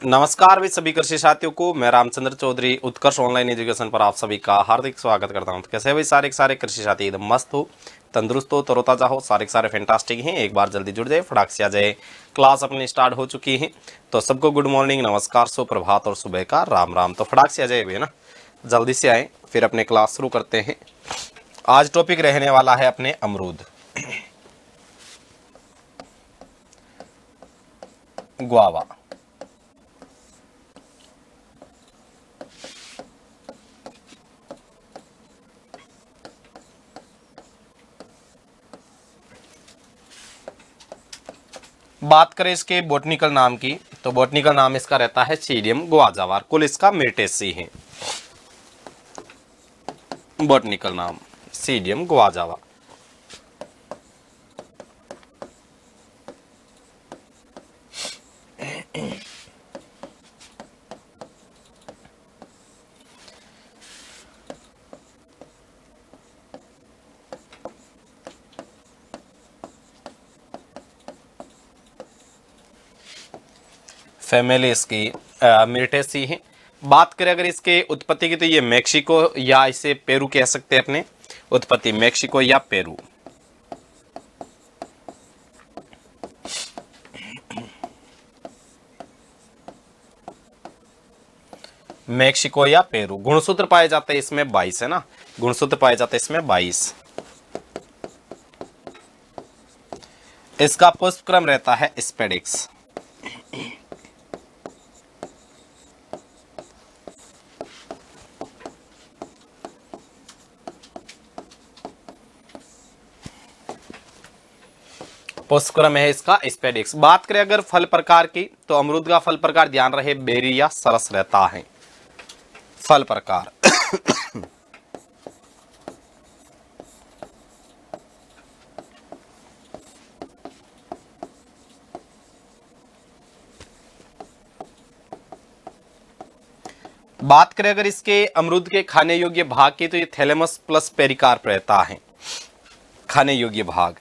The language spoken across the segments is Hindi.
नमस्कार भी सभी कृषि साथियों को। मैं रामचंद्र चौधरी उत्कर्ष ऑनलाइन एजुकेशन पर आप सभी का हार्दिक स्वागत करता हूं। तो कैसे भाई सारे के सारे कृषि साथी एकदम मस्त हो, तंदुरुस्त हो, तरोताजा हो, सारे के सारे फैंटास्टिक हैं। एक बार जल्दी जुड़ जाए, फटाक से आ जाए। क्लास अपनी स्टार्ट हो चुकी है, तो सबको गुड मॉर्निंग, नमस्कार, सुप्रभात और सुबह का राम राम। तो फटाक से आ जाए भैया ना, जल्दी से आए, फिर अपने क्लास शुरू करते हैं। आज टॉपिक रहने वाला है अपने अमरूद, गुआवा। बात करें इसके बोटनिकल नाम की, तो बोटनिकल नाम इसका रहता है सीडियम गुआजावार। कुल इसका मिर्टेसी है। बोटनिकल नाम सीडियम गुआजावा। फैमिली इसकी मिर्टेसी है। बात करें अगर इसके उत्पत्ति की, तो ये मेक्सिको या इसे पेरू कह सकते हैं अपने। उत्पत्ति मेक्सिको या पेरू। मेक्सिको या पेरू। गुणसूत्र पाए जाते हैं इसमें 22 है ना, गुणसूत्र पाए जाते हैं इसमें 22। इसका पुष्पक्रम रहता है स्पेडिक्स। पुष्पक्रम है इसका स्पेडिक्स। बात करें अगर फल प्रकार की, तो अमरूद का फल प्रकार ध्यान रहे बेरी या सरस रहता है। फल प्रकार बात करें अगर इसके अमरूद के खाने योग्य भाग की, तो ये थैलेमस प्लस पेरिकार्प रहता है खाने योग्य भाग।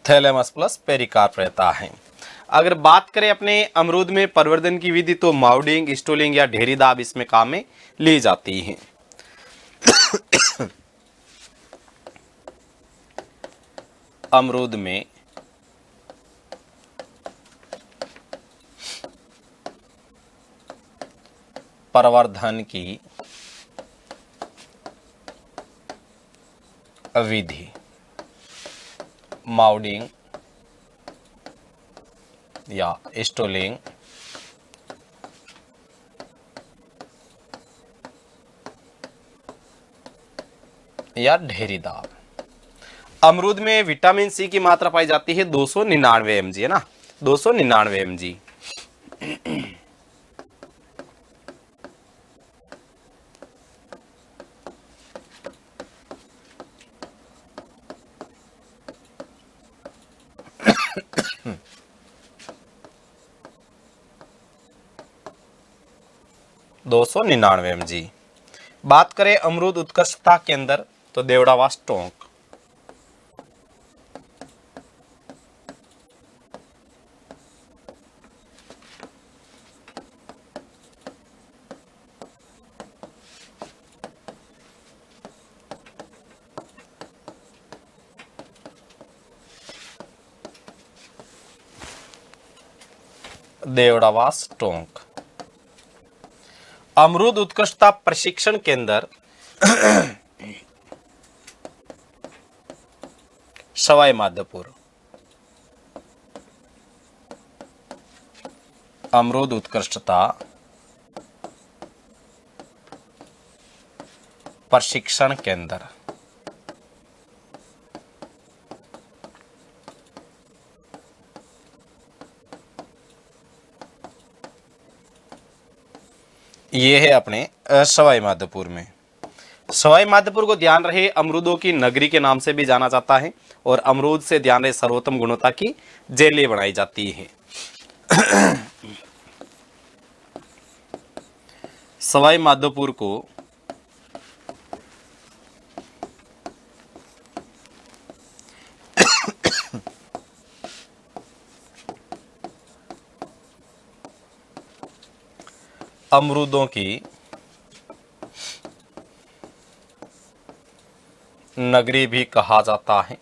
थैलेमस प्लस पेरिकार्प रहता है। अगर बात करें अपने अमरूद में प्रवर्धन की विधि, तो माउडिंग, स्टोलिंग या ढेरी दाब इसमें काम में ली जाती है। अमरूद में प्रवर्धन की विधि माउडिंग या स्टोलिंग या ढेरी दाब। अमरूद में विटामिन सी की मात्रा पाई जाती है 299 mg है ना, 299 mg। 299 mg। बात करें अमरूद उत्कृष्टता के अंदर, तो देवड़ावास टोंक। देवड़ावास टोंक। अमरूद उत्कृष्टता प्रशिक्षण केंद्र सवाई माधोपुर। अमरूद उत्कृष्टता प्रशिक्षण केंद्र ये है अपने सवाई माधोपुर में। सवाई माधोपुर को ध्यान रहे अमरूदों की नगरी के नाम से भी जाना जाता है और अमरूद से ध्यान रहे सर्वोत्तम गुणवत्ता की जेली बनाई जाती है। सवाई माधोपुर को अमरूदों की नगरी भी कहा जाता है।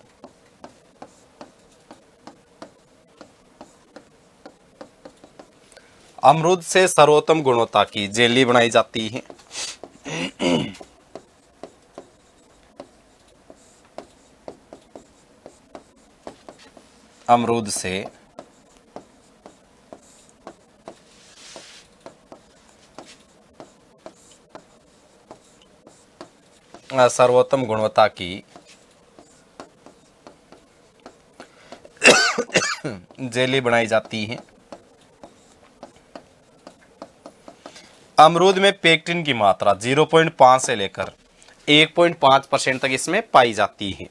अमरूद से सर्वोत्तम गुणवत्ता की जेली बनाई जाती है। अमरूद से सर्वोत्तम गुणवत्ता की जेली बनाई जाती है। अमरूद में पेक्टिन की मात्रा 0.5 से लेकर 1.5% तक इसमें पाई जाती है।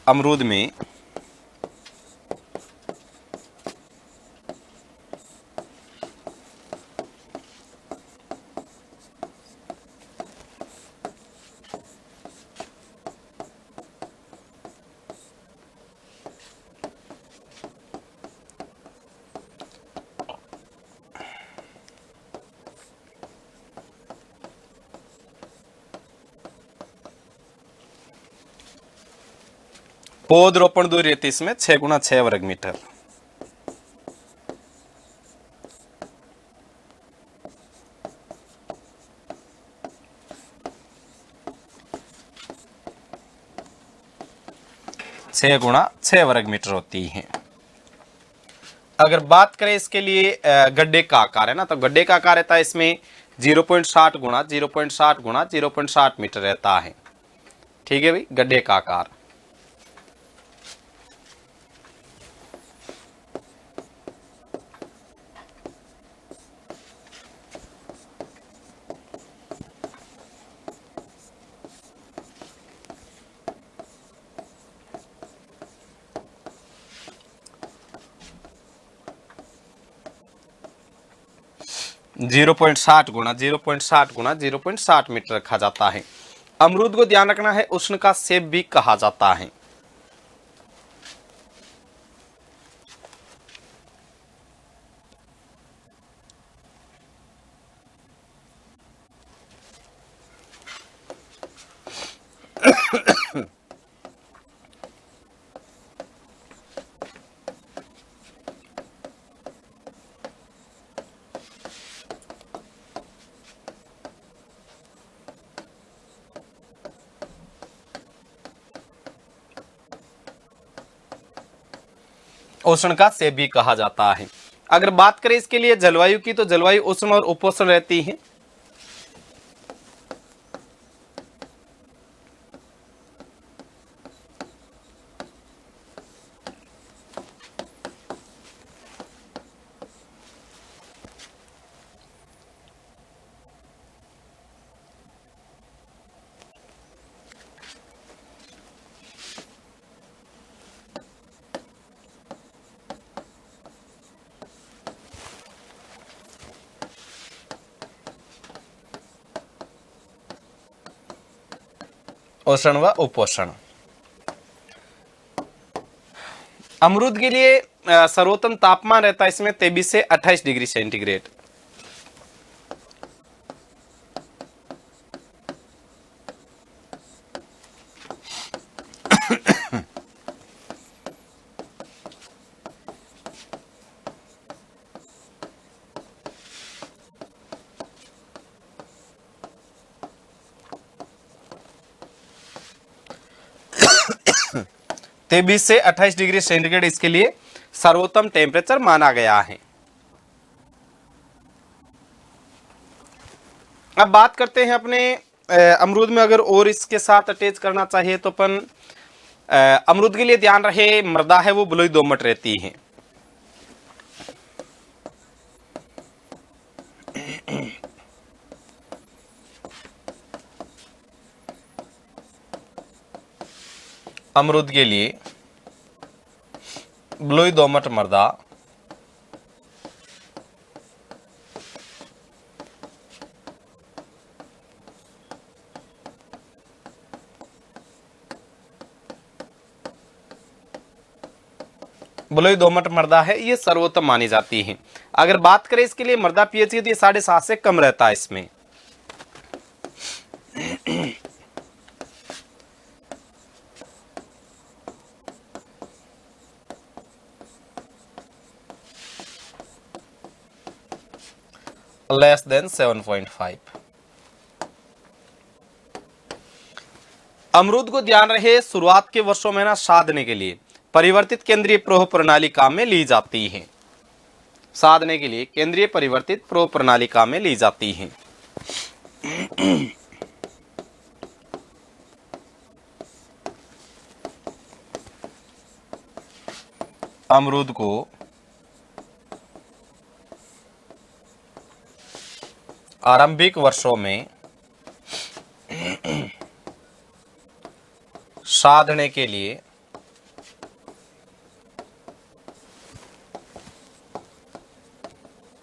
अमरूद में पौधरोपण दूरी रहती है इसमें 6x6 वर्ग मीटर। छह गुणा 6 वर्ग मीटर होती है। अगर बात करें इसके लिए गड्ढे का आकार है ना, तो गड्ढे का आकार रहता है इसमें 0.60 गुणा 0.60 गुणा 0.60 मीटर रहता है। ठीक है भाई, गड्ढे का आकार। जीरो पॉइंट साठ गुणा 0.60 मीटर रखा जाता है। अमरूद को ध्यान रखना है उष्ण का सेब भी कहा जाता है। उष्ण का सेब भी कहा जाता है। अगर बात करें इसके लिए जलवायु की, तो जलवायु उष्ण और उपोष्ण रहती है। उष्ण व उपोष्ण। अमरूद के लिए सर्वोत्तम तापमान रहता है इसमें 23 से 28 डिग्री सेंटीग्रेड। तेईस से 28 डिग्री सेंटीग्रेड इसके लिए सर्वोत्तम टेम्परेचर माना गया है। अब बात करते हैं अपने अमरूद में अगर और इसके साथ अटैच करना चाहिए तो अपन अमरूद के लिए ध्यान रहे मृदा है वो बलुई दोमट रहती है। अमरूद के लिए बलुई दोमट मृदा बलुई दोमट मृदा है, ये सर्वोत्तम मानी जाती है। अगर बात करें इसके लिए मृदा पीएच की, तो ये 7.5 से कम रहता है इसमें। Less than 7.5। अमरूद को ध्यान रहे, शुरुआत के वर्षों में ना साधने के लिए परिवर्तित केंद्रीय प्रवाह प्रणाली काम में ली जाती है। साधने के लिए केंद्रीय परिवर्तित प्रवाह प्रणाली काम में ली जाती है। अमरूद को आरंभिक वर्षों में साधने के लिए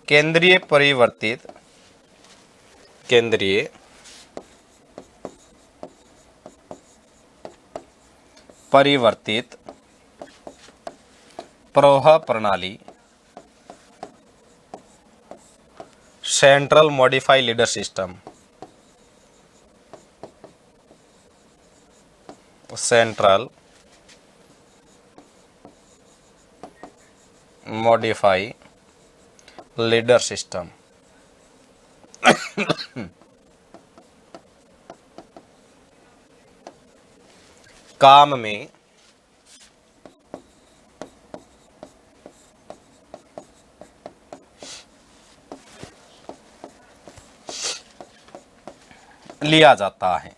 केंद्रीय परिवर्तित प्रवाह प्रणाली central modify leader system, central modify leader system काम में लिया जाता है।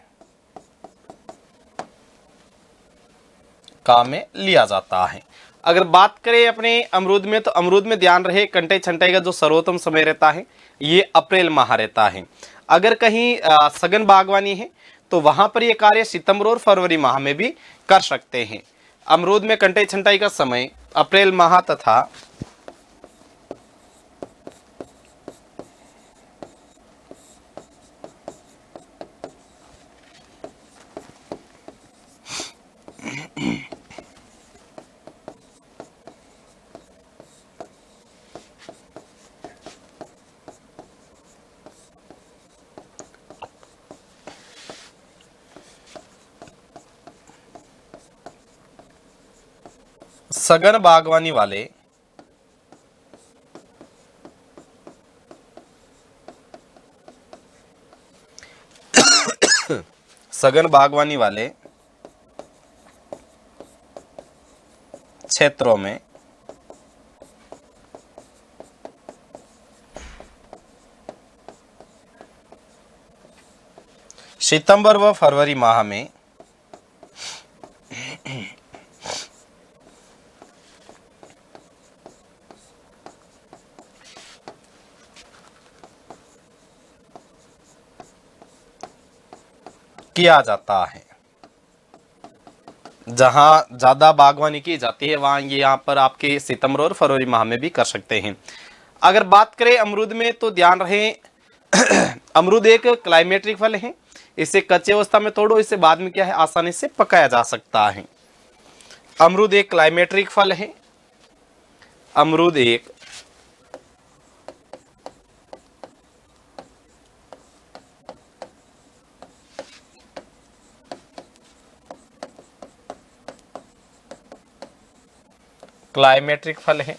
काम में लिया जाता है। अगर बात करें अपने अमरूद में, तो अमरूद में ध्यान रहे कटाई छंटाई का जो सर्वोत्तम समय रहता है ये अप्रैल माह रहता है। अगर कहीं सघन बागवानी है तो वहां पर ये कार्य सितंबर और फरवरी माह में भी कर सकते हैं। अमरूद में कटाई छंटाई का समय अप्रैल माह तथा सघन बागवानी वाले क्षेत्रों में सितंबर व फरवरी माह में किया जाता है। जहां ज्यादा बागवानी की जाती है वहां ये यहाँ पर आपके सितंबर और फरवरी माह में भी कर सकते हैं। अगर बात करें अमरूद में तो ध्यान रहे अमरूद एक क्लाइमेट्रिक फल है। इसे कच्ची अवस्था में तोड़ो, इसे बाद में क्या है आसानी से पकाया जा सकता है। अमरूद एक क्लाइमेट्रिक फल है। अमरूद एक क्लाइमेट्रिक फल है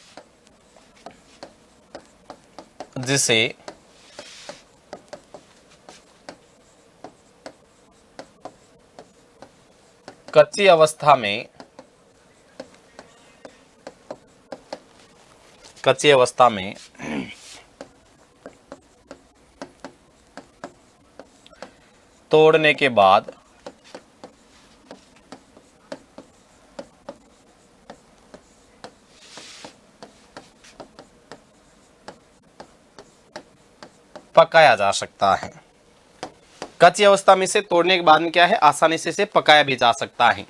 जिसे कच्ची अवस्था में तोड़ने के बाद पकाया जा सकता है। कच्ची अवस्था में से तोड़ने के बाद में क्या है आसानी से इसे पकाया भी जा सकता है।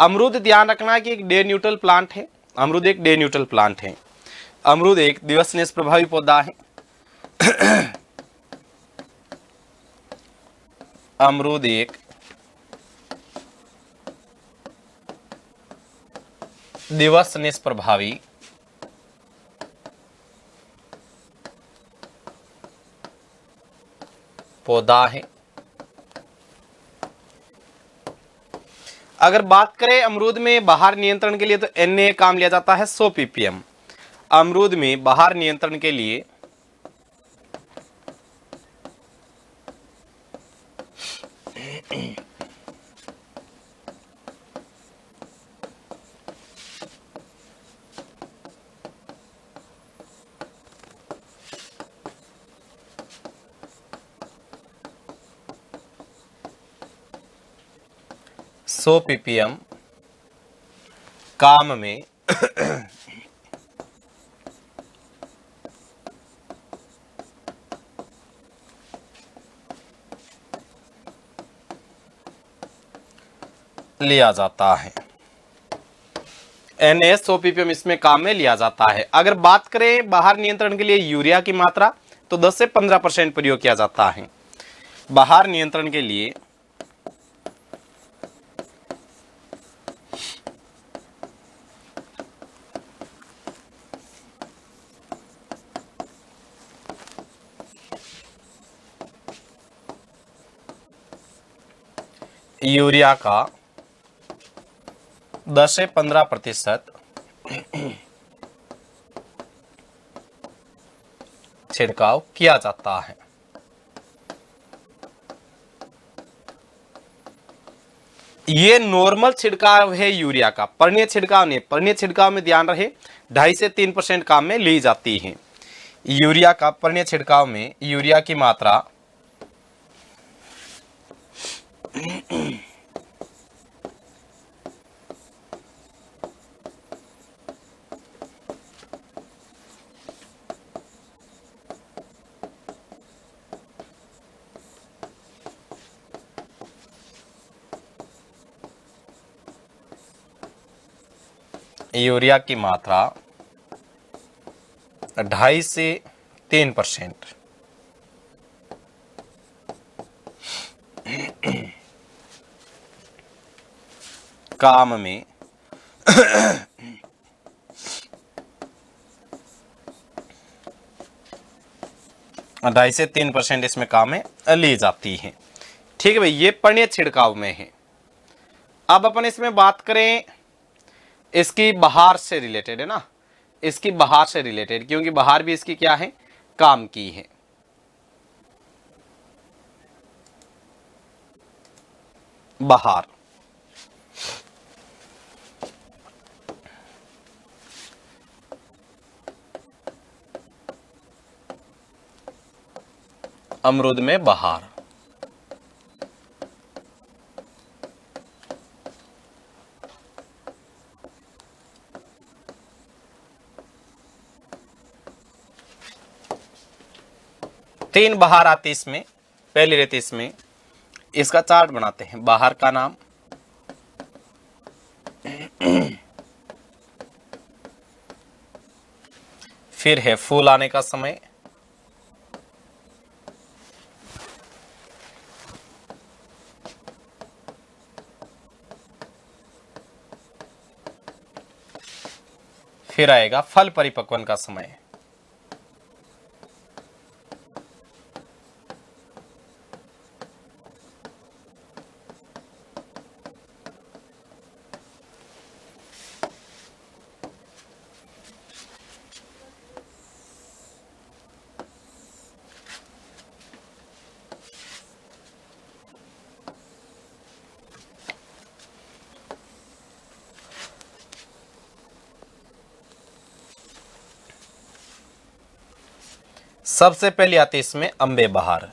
अमरूद ध्यान रखना कि एक डे न्यूट्रल प्लांट है। अमरूद एक डे न्यूट्रल प्लांट है। अमरूद एक दिवस निष्प्रभावी पौधा है। अमरूद एक दिवस निष्प्रभावी पौधा है। अगर बात करें अमरूद में बाहर नियंत्रण के लिए तो Na काम लिया जाता है 100 ppm। अमरूद में बाहर नियंत्रण के लिए सौ ppm काम में लिया जाता है। Na 100 ppm इसमें काम में लिया जाता है। अगर बात करें बाहर नियंत्रण के लिए यूरिया की मात्रा तो 10 से 15% प्रयोग किया जाता है। बाहर नियंत्रण के लिए यूरिया का 10 से 15% छिड़काव किया जाता है। ये नॉर्मल छिड़काव है यूरिया का, पर्णीय छिड़काव नहीं। पर्णीय छिड़काव में ध्यान रहे 2.5 से 3% काम में ली जाती है। यूरिया का पर्णीय छिड़काव में यूरिया की मात्रा यूरिया की मात्रा 2.5 से 3% काम में 2.5 से 3% इसमें काम में ली जाती है। ठीक है भाई, ये पर्णीय छिड़काव में है। अब अपन इसमें बात करें, इसकी बहार से रिलेटेड है ना, इसकी बहार से रिलेटेड, क्योंकि बहार भी इसकी क्या है, काम की है। बहार अमरूद में बहार तीन बहार आती इसमें। पहली रहती इसमें, इसका चार्ट बनाते हैं। बहार का नाम, फिर है फूल आने का समय, फिर आएगा फल परिपक्वन का समय। सबसे पहले आती है इसमें अंबे बहार।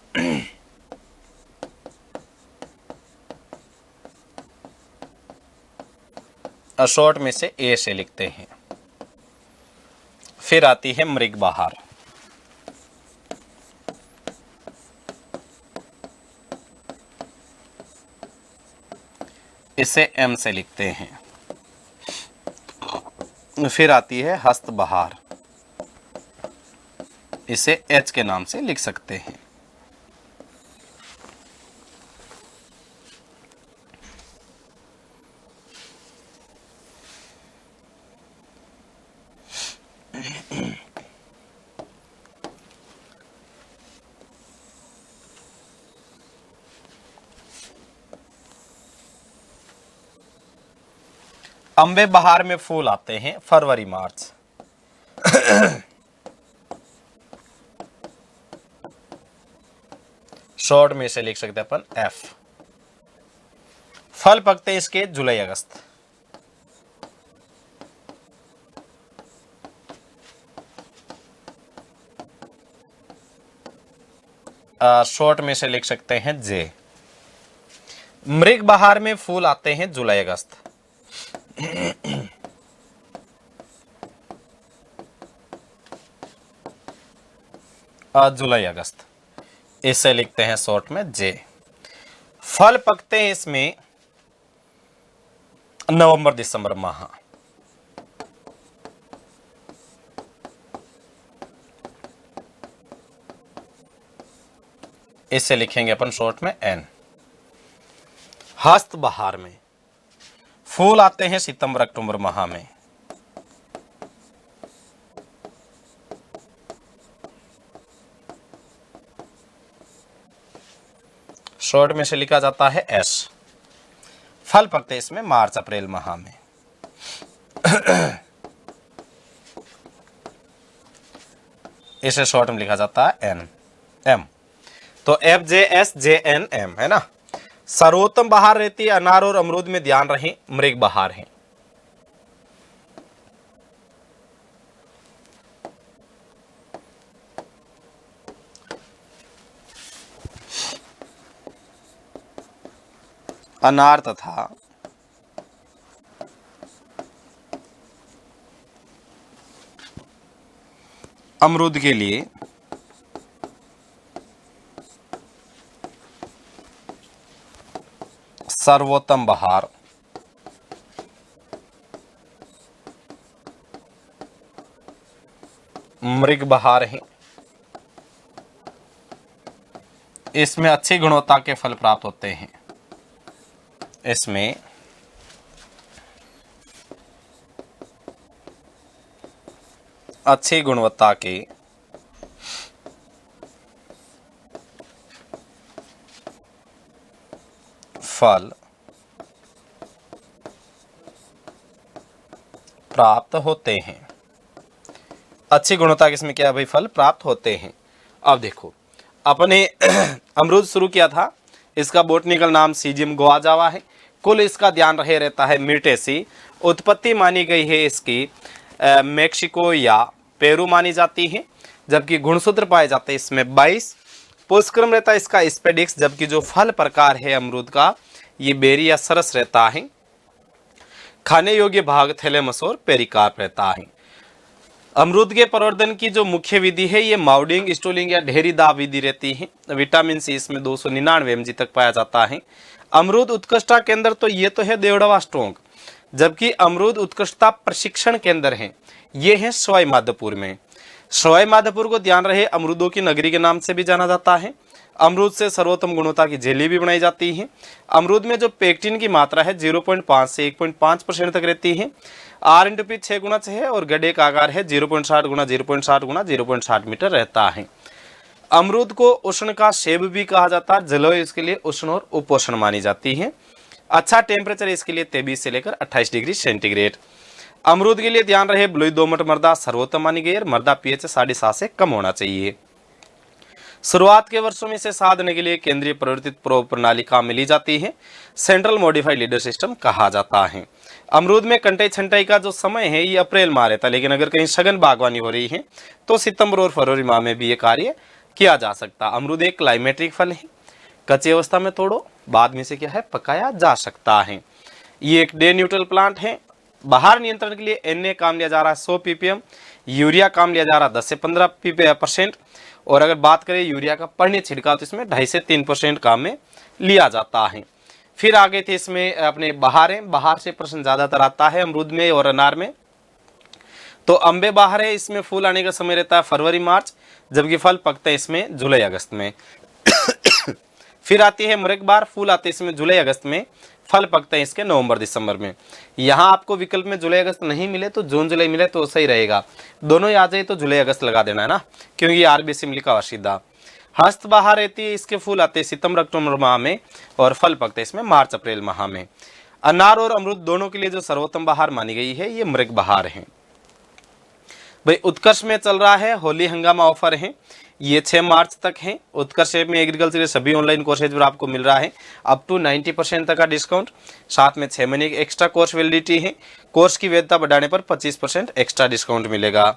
शॉर्ट में से ए से लिखते हैं। फिर आती है मृग बहार, इसे एम से लिखते हैं। फिर आती है हस्त बहार, इसे एच के नाम से लिख सकते हैं। अंबे बहार में फूल आते हैं फरवरी मार्च। शॉर्ट में से लिख सकते हैं अपन एफ। फल पकते हैं इसके जुलाई अगस्त। शॉर्ट में से लिख सकते हैं जे। मृग बहार में फूल आते हैं जुलाई अगस्त। जुलाई अगस्त, इसे लिखते हैं शॉर्ट में जे। फल पकते हैं इसमें नवंबर दिसंबर माह। इसे लिखेंगे अपन शॉर्ट में एन। हस्त बहार में फूल आते हैं सितंबर अक्टूबर माह में। शॉर्ट में से लिखा जाता है एस। फल पकते इसमें मार्च अप्रैल माह में। इसे शॉर्ट में लिखा जाता है एन एम। तो F J S J N M है ना। सर्वोत्तम बहार रहती है अनार और अमरूद में, ध्यान रहे मृग बहार है। अनार तथा अमरूद के लिए सर्वोत्तम बहार मृग बहार है। इसमें अच्छी गुणवत्ता के फल प्राप्त होते हैं। इसमें अच्छी गुणवत्ता के फल प्राप्त होते हैं। अच्छी गुणवत्ता के इसमें क्या भाई फल प्राप्त होते हैं। अब देखो अपने अमरूद शुरू किया था, इसका बोटनिकल नाम सीजियम गुआजावा है। कुल इसका ध्यान रहे रहता है मिर्टेसी। उत्पत्ति मानी गई है इसकी मेक्सिको या पेरू मानी जाती है, जबकि गुणसूत्र पाए जाते हैं इसमें 22। पुष्पक्रम रहता है इसका स्पेडिक्स, जबकि जो फल प्रकार है अमरूद का ये बेरी या सरस रहता है। खाने योग्य भाग थैलेमस और पेरिकार्प रहता है। अमरूद के प्रवर्धन की जो मुख्य विधि है ये माउडिंग, स्टूलिंग या ढेरी दाब विधि रहती है। विटामिन सी इसमें 299 mg तक पाया जाता है। अमरूद उत्कृष्टता केंद्र तो ये तो है देवड़वा स्टोंक, जबकि अमरूद उत्कृष्टता प्रशिक्षण केंद्र है ये है सवाई माधोपुर में। सवाई माधोपुर को ध्यान रहे अमरूदों की नगरी के नाम से भी जाना जाता है। अमरूद से सर्वोत्तम गुणवत्ता की जेली भी बनाई जाती है। अमरूद में जो पेक्टिन की मात्रा है 0.5 से 1.5% तक रहती है। R/P 6 गुना है और गड्ढे का आकार है 0.60 गुना 0.60 गुना 0.60 मीटर रहता है। अमरूद को उष्ण का सेब भी कहा जाता है। जलवायु इसके लिए उष्ण और उपोष्ण मानी जाती है। अच्छा टेम्परेचर इसके लिए 23 से लेकर 28 डिग्री सेंटीग्रेड। अमरूद के लिए ध्यान रहे बलुई दोमट मृदा सर्वोत्तम मानी गई है। मृदा pH 7.5 से कम होना चाहिए। शुरुआत के वर्षों में इसे साधने के लिए केंद्रीय परिवर्तित प्रोब प्रणाली काम में ली जाती है। सेंट्रल मॉडिफाइड लीडर सिस्टम कहा जाता है। अमरूद में कटाई छंटाई का जो समय है ये अप्रैल माह रहता है, लेकिन अगर कहीं सघन बागवानी हो रही है तो सितंबर और फरवरी माह में भी ये कार्य किया जा सकता। अमरूद एक क्लाइमेट्रिक फल है। कच्ची अवस्था में तोड़ो, बाद में से क्या है पकाया जा सकता है। ये एक डे न्यूट्रल प्लांट है। बाहर नियंत्रण के लिए Na काम लिया जा रहा है 100 ppm, यूरिया काम लिया जा रहा है 10 से 15%। और अगर बात करें यूरिया का पढ़ने छिड़काव तो इसमें 2.5 से 3% काम में लिया जाता है। फिर आगे थे इसमें अपने बहारें, बहार से प्रश्न ज्यादातर आता है अमरूद में और अनार में। तो अम्बे बहार है, इसमें फूल आने का समय रहता है फरवरी मार्च, जबकि फल पकते हैं इसमें जुलाई अगस्त में। फिर आती है मुरगबार, फूल आते हैं इसमें जुलाई अगस्त में, फल पकते हैं इसके नवंबर दिसंबर में। यहाँ आपको विकल्प में जुलाई अगस्त नहीं मिले तो जून जुलाई मिले तो सही रहेगा, दोनों ही आ जाए तो जुलाई अगस्त लगा देना है ना, क्योंकि आरबीसी मिली का वाशिदा। हस्त बहार रहती है, इसके फूल आते हैं सितंबर अक्टूबर माह में और फल पकते हैं इसमें मार्च अप्रैल माह में। अनार और अमरूद दोनों के लिए जो सर्वोत्तम बहार मानी गई है ये मृग बहार है। भाई उत्कर्ष में चल रहा है होली हंगामा ऑफर है, ये 6 मार्च तक है। उत्कर्ष में एग्रीकल्चर के सभी ऑनलाइन कोर्सेज पर आपको मिल रहा है अप टू 90% तक का डिस्काउंट, साथ में 6 महीने की एक्स्ट्रा कोर्स वैलिडिटी है। कोर्स की वैधता बढ़ाने पर 25% एक्स्ट्रा डिस्काउंट मिलेगा।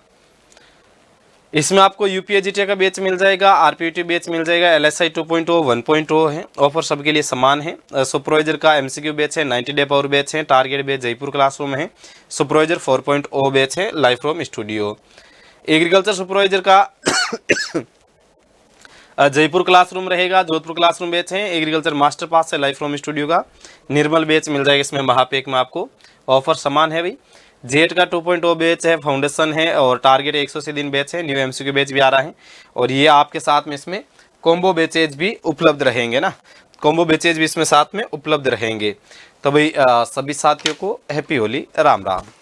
इसमें आपको यूपीएजीटी का बैच मिल जाएगा, आरपीयूटी बैच मिल जाएगा, एलएसआई 2.0 1.0 है। ऑफर सबके लिए समान है। सुपरवाइजर का एमसीक्यू बैच है, 90 डे पावर बैच है, टारगेट बैच जयपुर क्लासरूम है, सुपरवाइजर 4.0 बैच है live from studio. Agriculture supervisor का जयपुर क्लासरूम रहेगा, जोधपुर क्लासरूम बैच है। एग्रीकल्चर मास्टर पास है लाइव फ्रॉम स्टूडियो का निर्मल बैच मिल जाएगा इसमें महापेक में। आपको ऑफर समान है भाई। जेट का 2.0 बैच है, फाउंडेशन है और टारगेट 180 दिन बैच है। न्यू एमसीक्यू बैच भी आ रहा है और ये आपके साथ में इसमें कॉम्बो बैचेज भी उपलब्ध रहेंगे ना, कॉम्बो बैचेज भी इसमें साथ में उपलब्ध रहेंगे। तो भाई सभी साथियों को हैप्पी होली, राम राम।